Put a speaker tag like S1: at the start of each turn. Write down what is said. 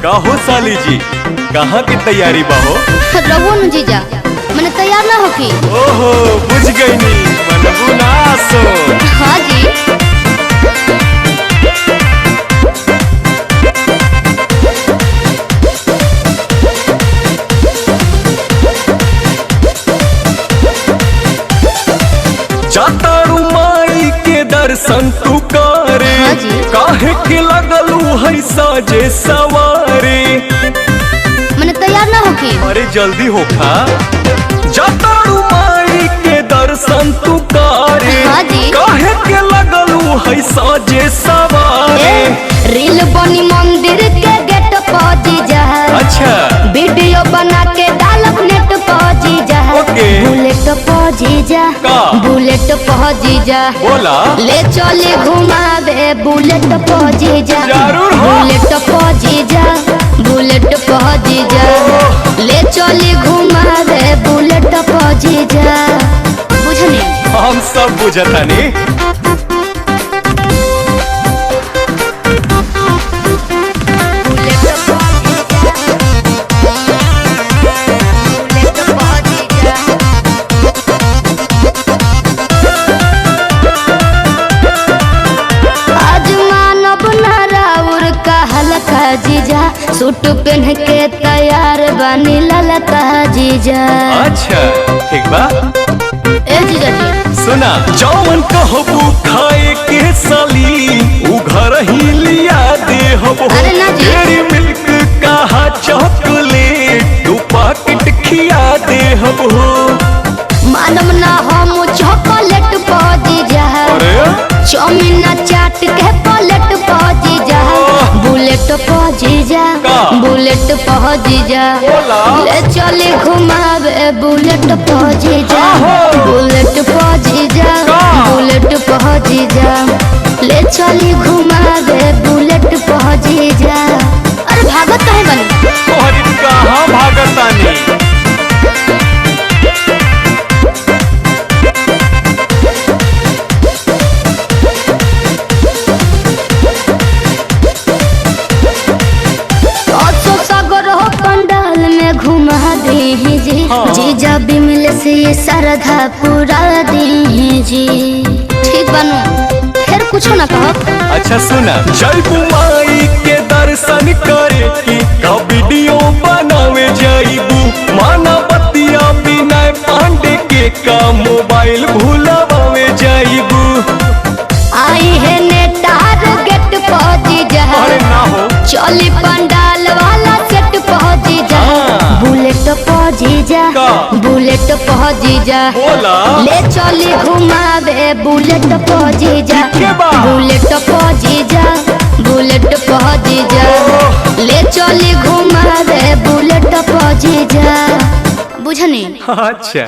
S1: काहो साली जी, कहाँ की तैयारी बाहो?
S2: रघु न जीजा मैंने तैयार ना होकी।
S1: ओहो बुझ गई नी मनबू ना सो।
S2: हाँ जी
S1: जातारू माई के दर्शन तू करे।
S2: हाँ जी।
S1: काहे के लगलू है साजे सवारे।
S2: मैंने तैयार ना होकी।
S1: अरे जल्दी होखा। जातारू माई के दर्शन तू करे।
S2: हाँ जी।
S1: काहे के लगलू है साजे सवारे।
S2: रील बनी मंदिर के गेट पर जीजा।
S1: अच्छा
S2: वीडियो बना के डालब नेट पर जीजा।
S1: ओके।
S2: बुलेट पर जीजा
S1: का?
S2: बुलेट पर जीजा
S1: बोला
S2: ले चले घुमावे बुलेट पर जीजा।
S1: जरूर हो।
S2: बुलेट पर जीजा बुलेट पर जीजा ले चले घुमावे बुलेट पर जीजा। बुझनी
S1: हम सब बुझतानी।
S2: जीजा सूट पहन के तैयार बनी ललका जीजा।
S1: अच्छा ठीक बा।
S2: ए जीजा जी
S1: सुना जौन कहबू खाए के साली उ घर ही लिया दे हबो।
S2: अरे ना जी।
S1: डेयरी मिल्क कहा चॉकलेट तू पैकेट खिया दे हबो।
S2: मालूम ना हम चॉकलेट पा जीजा।
S1: अरे
S2: चाउमीन चाट के प्लेट पा जीजा। बुलेट पा जीजा
S1: का?
S2: बुलेट पा जीजा
S1: बोला।
S2: ले चले घुमावे बुलेट पा जीजा।
S1: आहो।
S2: बुलेट पा जीजा
S1: का?
S2: बुलेट पा जीजा ले चले घुमावे बुलेट पा जीजा। अरे भागत काहे बनी?
S1: तोहरी कहाँ भागतानी।
S2: पंडाल में घुमा दी जी।
S1: हाँ।
S2: जीजा बिमल से ये श्रद्धा पूरा दी जी। ठीक बनू फिर कुछ ना कहो।
S1: अच्छा सुना जयबू माई के दर्शन करे की का वीडियो बनावे जाइबू। माना बतिया बिना पांडे के का मोबाइल भूलावे जाइबू।
S2: आई है नेतार गेट पहुंची जा।
S1: अरे ना हो
S2: चली पंडाल वाला सेट पहुंची जा।
S1: हाँ।
S2: बुलेट पहुंची जा
S1: का?
S2: बुलेट पहुंची जा
S1: बोला
S2: ले चली घुमावे बुलेट पहुंची जा।
S1: के बा?
S2: बुलेट पहुंची जा बुलेट पहुंची जा ले चली घुमावे बुलेट पहुंची जा। बुझनी
S1: अच्छा।